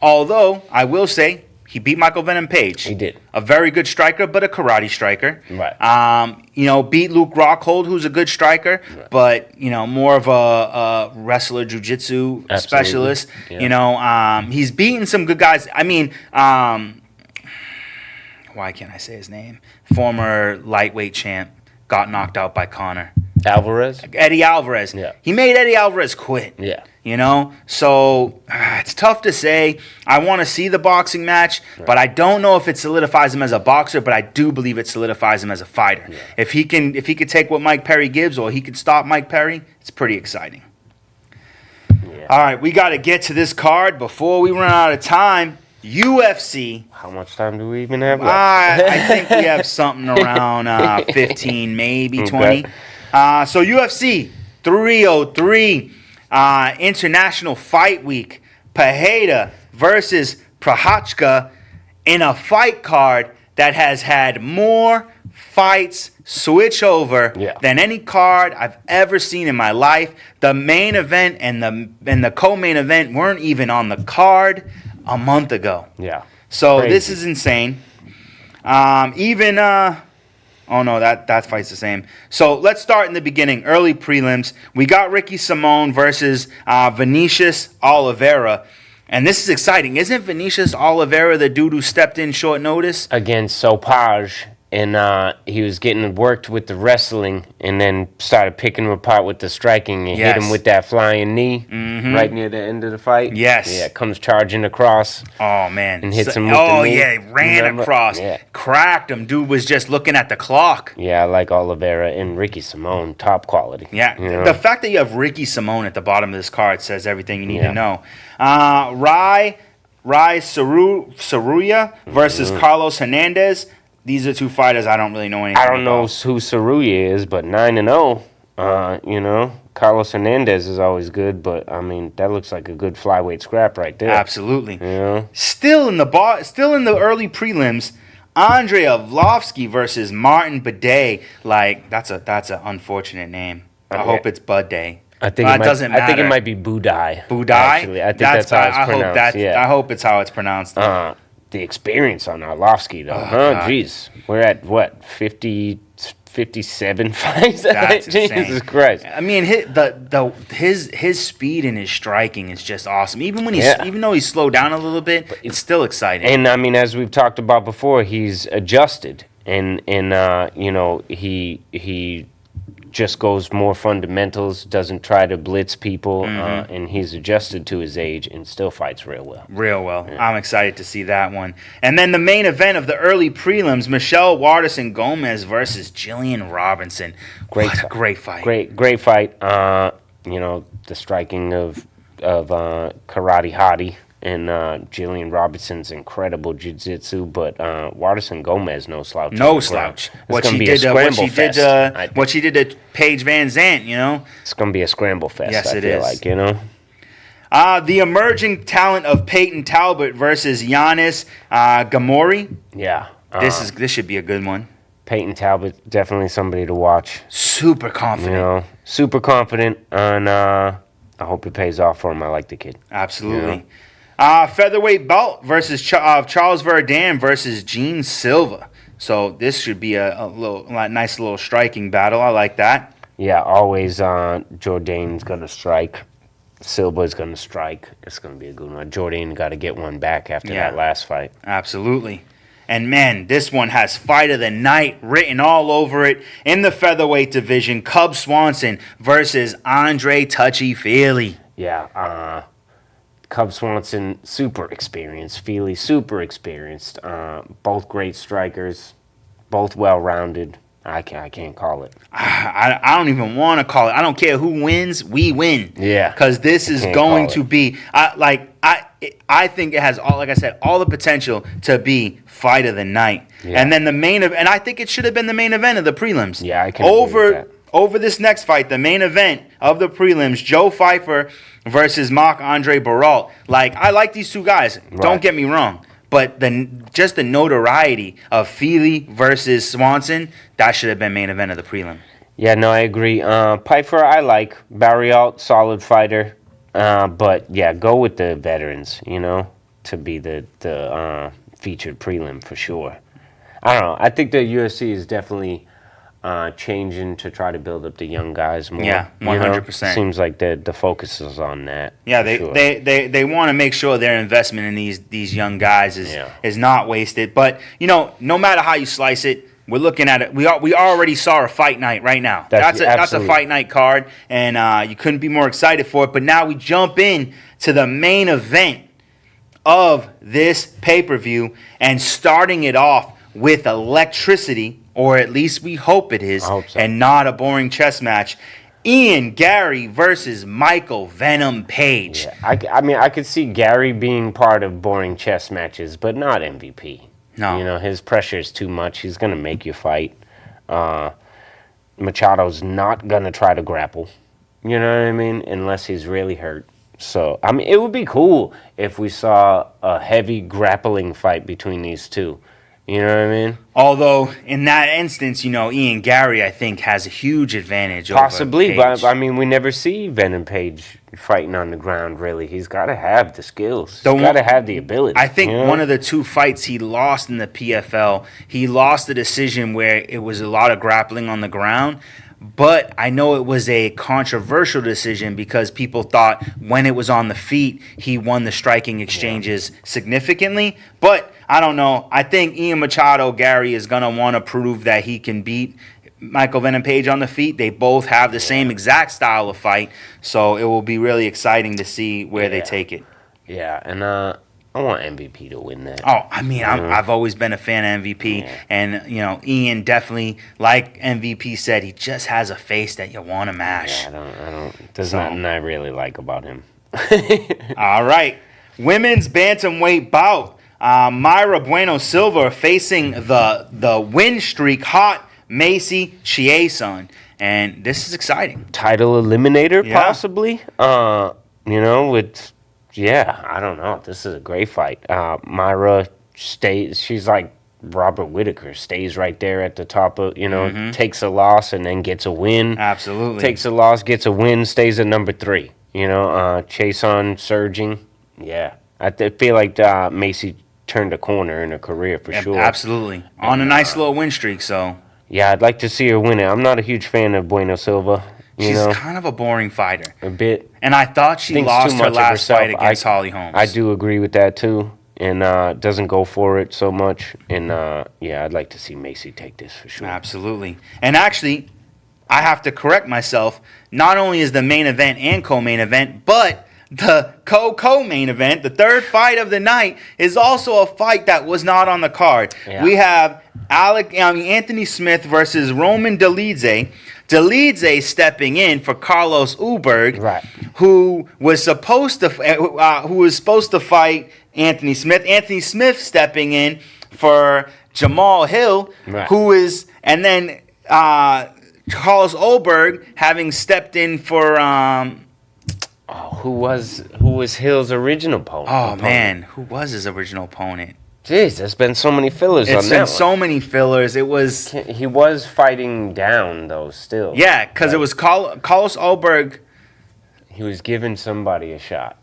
Although I will say he beat Michael Venom Page. He did. A very good striker, but a karate striker. Right. Beat Luke Rockhold, who's a good striker, but more of a wrestler, jiu-jitsu specialist. Yeah. He's beaten some good guys. I mean, why can't I say his name? Former lightweight champ got knocked out by Conor. Eddie Alvarez. Yeah. He made Eddie Alvarez quit. Yeah. So it's tough to say. I want to see the boxing match, but I don't know if it solidifies him as a boxer, but I do believe it solidifies him as a fighter. Yeah. If he could take what Mike Perry gives or he could stop Mike Perry, it's pretty exciting. Yeah. All right, we got to get to this card before we run out of time. UFC. How much time do we even have left? I think we have something around 15, maybe 20. So UFC 303. International Fight Week, Pereira versus Prochazka in a fight card that has had more fights switch over than any card I've ever seen in my life. The main event and the co-main event weren't even on the card a month ago. Yeah. So this is insane. Oh, no, that fight's the same. So let's start in the beginning. Early prelims. We got Ricky Simón versus Vinicius Oliveira. And this is exciting. Isn't Vinicius Oliveira the dude who stepped in short notice? Against Sopaj. And he was getting worked with the wrestling and then started picking him apart with the striking and hit him with that flying knee right near the end of the fight. Yes. Yeah, comes charging across. Oh, man. And hits him with the knee. He ran across. Yeah. Cracked him. Dude was just looking at the clock. Yeah, I like Oliveira and Ricky Simón, top quality. Yeah. The fact that you have Ricky Simón at the bottom of this card says everything you need to know. Rai Saruya versus Carlos Hernandez. These are two fighters I don't really know anything about. I don't know who Saruya is, but 9-0. Carlos Hernandez is always good, but I mean that looks like a good flyweight scrap right there. Absolutely. Still in the early prelims, Andrei Arlovski versus Martin Buday. Like that's an unfortunate name. I hope it's Buday. I think it doesn't matter. I think it might be Budai. Budai. Actually, I think that's how it's pronounced. I hope it's how it's pronounced. The experience on Arlovski, though. Jeez. We're at, what, 57 fights? That's Jesus Christ. I mean, his speed and his striking is just awesome. Even though he's slowed down a little bit, it's still exciting. And, I mean, as we've talked about before, he's adjusted. And he just goes more fundamentals, doesn't try to blitz people, and he's adjusted to his age and still fights real well. Yeah. I'm excited to see that one. And then the main event of the early prelims, Michelle Waterson-Gomez versus Jillian Robinson. Great fight. Great fight. The striking of Karate Hottie. And Jillian Robinson's incredible jiu-jitsu, but Waterson Gomez no slouch. No slouch. What she did to Paige Van Zandt, It's gonna be a scramble fest. Yes, I feel like, the emerging talent of Peyton Talbot versus Giannis Gamori. Yeah. This should be a good one. Peyton Talbot, definitely somebody to watch. Super confident. Super confident, and I hope it pays off for him. I like the kid. Absolutely. Featherweight belt versus Charles Verdun versus Gene Silva. So this should be a nice little striking battle. I like that. Yeah, always Jourdain's going to strike. Silva's going to strike. It's going to be a good one. Jourdain got to get one back after that last fight. Absolutely. And, man, this one has Fight of the Night written all over it. In the featherweight division, Cub Swanson versus Andre Touchy-Feely. Yeah, Cub Swanson, super experienced. Feely, super experienced. Both great strikers, both well-rounded. I can't call it. I don't even want to call it. I don't care who wins. We win. Yeah. Because this is going to be I think it has all, like I said, all the potential to be fight of the night. Yeah. And then the main event, and I think it should have been the main event of the prelims. Yeah, I can agree with that. Over this next fight, the main event of the prelims, Joe Pfeiffer versus Marc-Andre Baralt. Like, I like these two guys. Right. Don't get me wrong. But just the notoriety of Feely versus Swanson, that should have been main event of the prelim. Yeah, no, I agree. Pfeiffer, I like. Barrialt, solid fighter. But, yeah, go with the veterans, to be the featured prelim for sure. I don't know. I think the UFC is definitely changing to try to build up the young guys more. Yeah, 100%. Seems like the focus is on that. Yeah, they want to make sure their investment in these young guys is not wasted. But no matter how you slice it, we're looking at it. We already saw a fight night right now. That's a fight night card, and you couldn't be more excited for it. But now we jump in to the main event of this pay-per-view, and starting it off with electricity. Or at least we hope it is, and not a boring chess match. Ian Gary versus Michael Venom Page. Yeah, I mean, I could see Gary being part of boring chess matches, but not MVP. No. His pressure is too much. He's going to make you fight. Machado's not going to try to grapple. You know what I mean? Unless he's really hurt. So, I mean, it would be cool if we saw a heavy grappling fight between these two. You know what I mean? Although, in that instance, Ian Gary, I think, has a huge advantage Possibly, over Page. But, I mean, we never see Venom Page fighting on the ground, really. He's got to have the skills. He's got to have the ability. I think one of the two fights he lost in the PFL, he lost a decision where it was a lot of grappling on the ground. But I know it was a controversial decision because people thought when it was on the feet, he won the striking exchanges significantly. But I don't know. I think Ian Machado, Gary, is going to want to prove that he can beat Michael Venom Page on the feet. They both have the same exact style of fight. So it will be really exciting to see where they take it. Yeah, and I want MVP to win that. Oh, I mean, I've always been a fan of MVP. Yeah. And, Ian definitely, like MVP said, he just has a face that you want to mash. Yeah, there's nothing I really like about him. All right. Women's bantamweight bout. Mayra Bueno Silva facing the win streak hot Macy Chiasson. And this is exciting. Title eliminator, possibly. Yeah, I don't know. This is a great fight. Mayra she's like Robert Whittaker, stays right there at the top of, takes a loss and then gets a win. Absolutely. Takes a loss, gets a win, stays at number 3. Chiasson surging. Yeah. I feel like Macy turned a corner in her career for sure. Absolutely. On a nice little win streak, so. Yeah, I'd like to see her win it. I'm not a huge fan of Bueno Silva. She's kind of a boring fighher. A bit. And I thought she lost her last fight against Holly Holmes. I do agree with that, too. And doesn't go for it so much. And, I'd like to see Macy take this for sure. Absolutely. And actually, I have to correct myself. Not only is the main event and co-main event, but the co-main event, the third fight of the night, is also a fight that was not on the card. Yeah. We have Anthony Smith versus Roman Dolidze. Dolidze stepping in for Carlos Ulberg, right, who was supposed to fight Anthony Smith. Anthony Smith stepping in for Jamal Hill, right, and then Carlos Ulberg having stepped in for who was Hill's original opponent? Oh man, who was his original opponent? Jeez, there's been so many fillers on that. It's been so many fillers. It was. He was fighting down though, still. Yeah, because it was Carlos Ulberg. He was giving somebody a shot.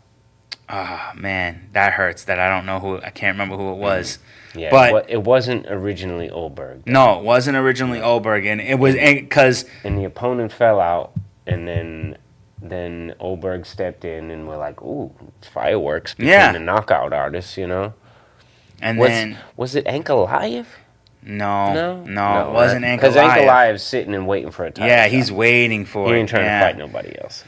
Ah, man, that hurts. That I don't know who. I can't remember who it was. Yeah, but it wasn't originally Ulberg. No, it wasn't originally Ulberg, and it was because. And the opponent fell out, and then Ulberg stepped in, and we're like, "Ooh, it's fireworks!" Became the knockout artist, And was it Ankalaev? No, it wasn't Ankalaev. Because Ankalaev's sitting and waiting for a title. Yeah, he's waiting for it. He ain't trying to fight nobody else.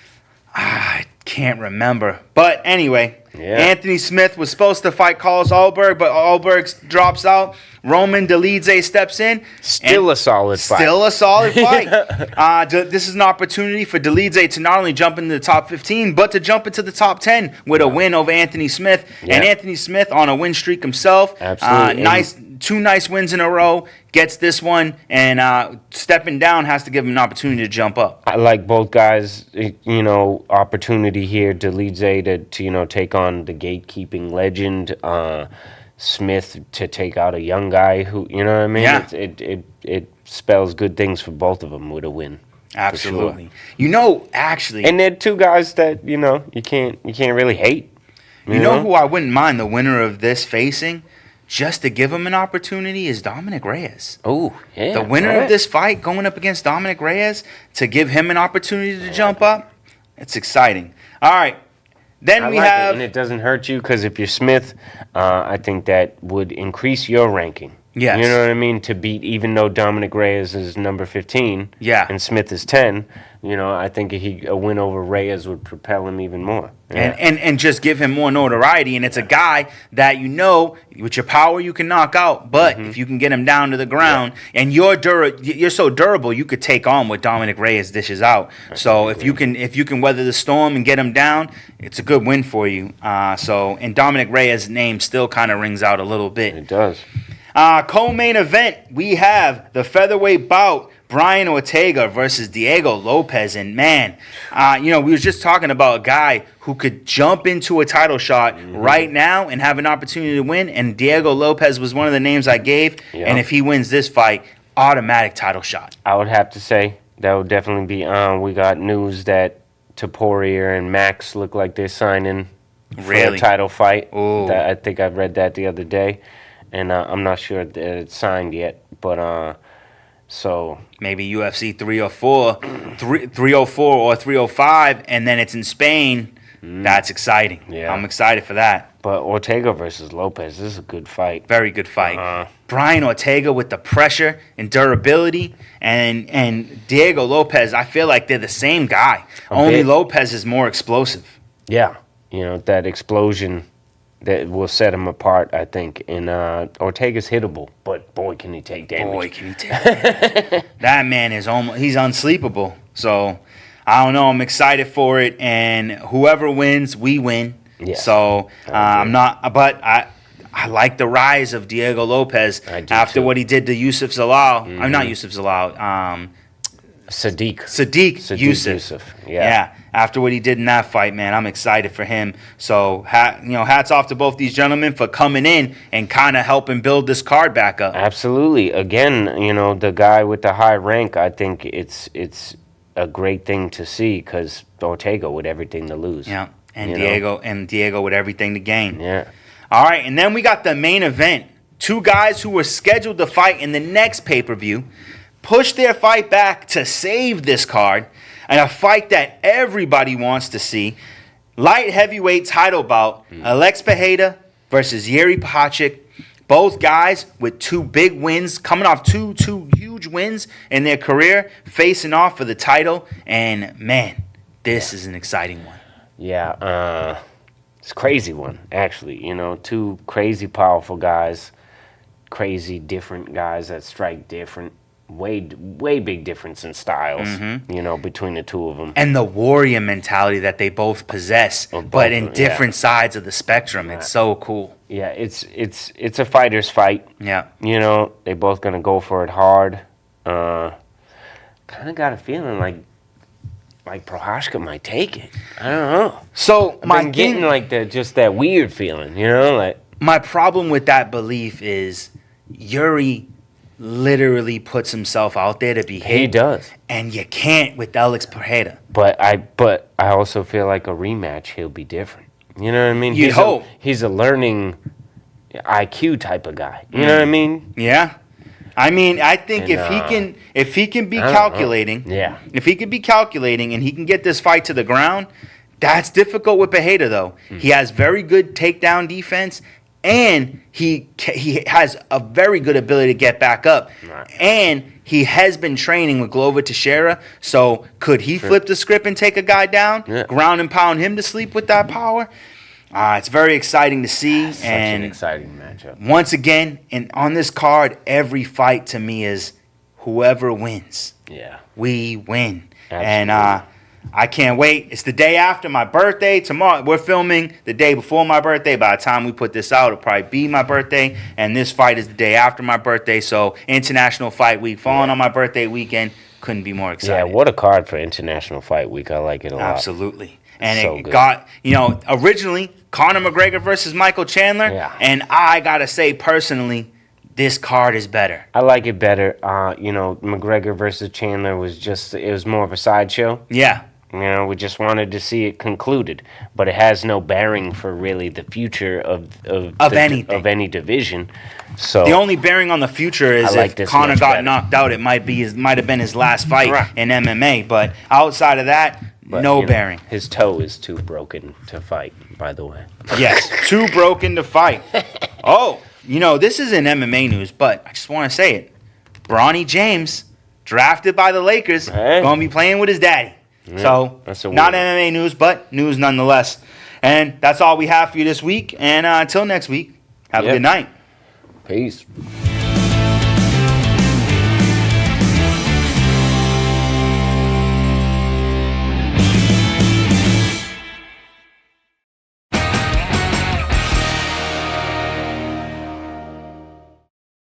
I can't remember. But anyway, Yeah. Anthony Smith was supposed to fight Carlos Ulberg, but Ulberg drops out. Roman Dolidze steps in. Still a solid fight. Still a solid fight. This is an opportunity for Dolidze to not only jump into the top 15, but to jump into the top 10 with a win over Anthony Smith. Yeah. And Anthony Smith on a win streak himself. Absolutely. Two nice wins in a row. Gets this one, and stepping down has to give him an opportunity to jump up. I like both guys, opportunity here. Dolidze to take on the gatekeeping legend. Smith to take out a young guy who, you know what I mean? Yeah. It spells good things for both of them with a win. Absolutely. Sure. Actually, and they're two guys that you can't really hate. You know who I wouldn't mind the winner of this facing, just to give him an opportunity, is Dominic Reyes. Oh, yeah. The winner of this fight going up against Dominic Reyes, to give him an opportunity to jump up, it's exciting. All right. Then I we like have... it, and it doesn't hurt you because if you're Smith, I think that would increase your ranking. Yes. You know what I mean? To beat, even though Dominic Reyes is number 15 Yeah. and Smith is 10, I think a win over Reyes would propel him even more. Yeah. And just give him more notoriety. And it's a guy that with your power you can knock out, but if you can get him down to the ground, and you're so durable, you could take on what Dominic Reyes dishes out. So if you can weather the storm and get him down, it's a good win for you. And Dominic Reyes' name still kind of rings out a little bit. It does. Co-main event, we have the featherweight bout, Brian Ortega versus Diego Lopez. And man, we were just talking about a guy who could jump into a title shot right now and have an opportunity to win. And Diego Lopez was one of the names I gave. Yeah. And if he wins this fight, automatic title shot. I would have to say that would definitely be on. We got news that Taporia and Max look like they're signing for a title fight. Ooh. I think I read that the other day. And I'm not sure that it's signed yet, but so maybe UFC 304 or 305, and then it's in Spain. That's exciting. Yeah. I'm excited for that. But Ortega versus Lopez, this is a good fight. Very good fight. Brian Ortega with the pressure and durability, and Diego Lopez, I feel like they're the same guy. Only Lopez is more explosive. Yeah, that explosion that will set him apart, I think. And Ortega's hittable, but boy, can he take damage. Boy, can he take damage. That man he's unsleepable. So, I don't know. I'm excited for it. And whoever wins, we win. Yeah. So, I like the rise of Diego Lopez after what he did to Yusuf Zalal. I'm not Yusuf Zalal. Sadiq Yusuf. Yeah. After what he did in that fight, man, I'm excited for him. So, hats off to both these gentlemen for coming in and kind of helping build this card back up. Absolutely. Again, the guy with the high rank, I think it's a great thing to see because Ortega with everything to lose. Yeah, and Diego with everything to gain. Yeah. All right, and then we got the main event. Two guys who were scheduled to fight in the next pay-per-view pushed their fight back to save this card, and a fight that everybody wants to see. Light heavyweight title bout, Alex Pereira versus Yuri Prochazka. Both guys with two big wins, coming off two huge wins in their career, facing off for the title. And, man, this is an exciting one. Yeah, it's a crazy one, actually. Two crazy powerful guys, crazy different guys that strike different. Way big difference in styles, between the two of them. And the warrior mentality that they both possess, but in different sides of the spectrum. It's so cool. Yeah, it's a fighter's fight. Yeah. They both going to go for it hard. Kind of got a feeling like Prochazka might take it. I don't know. So I'm getting just that weird feeling, My problem with that belief is Yuri literally puts himself out there to be hit. He does. And you can't with Alex Pereira. But I also feel like a rematch, he'll be different. You know what I mean? You'd hope. He's a learning IQ type of guy. You know what I mean? Yeah. I think if he can be calculating, if he can be calculating and he can get this fight to the ground, that's difficult with Pereira though. He has very good takedown defense. And he has a very good ability to get back up. Right. And he has been training with Glover Teixeira. So could he flip the script and take a guy down, ground and pound him to sleep with that power? It's very exciting to see. Such and an exciting matchup. Once again, and on this card, every fight to me is whoever wins. Yeah. We win. Absolutely. And I can't wait. It's the day after my birthday. Tomorrow, we're filming the day before my birthday. By the time we put this out, it'll probably be my birthday. And this fight is the day after my birthday. So, International Fight Week, falling on my birthday weekend. Couldn't be more excited. Yeah, what a card for International Fight Week. I like it a lot. Absolutely. And So it good. got, originally, Conor McGregor versus Michael Chandler. Yeah. And I got to say, personally, this card is better. I like it better. McGregor versus Chandler it was more of a sideshow. Yeah. We just wanted to see it concluded, but it has no bearing for really the future of anything. of any division. So The only bearing on the future is I like if this Conor much got better. knocked out, it might have been his last fight Right. in MMA. But outside of that, but, no bearing. His toe is too broken to fight, by the way. Yes, too broken to fight. Oh, this is in MMA news, but I just want to say it. Bronny James, drafted by the Lakers, Hey. going to be playing with his daddy. So, that's a not win. MMA news, but news nonetheless. And that's all we have for you this week. And until next week, have a Yep. good night. Peace.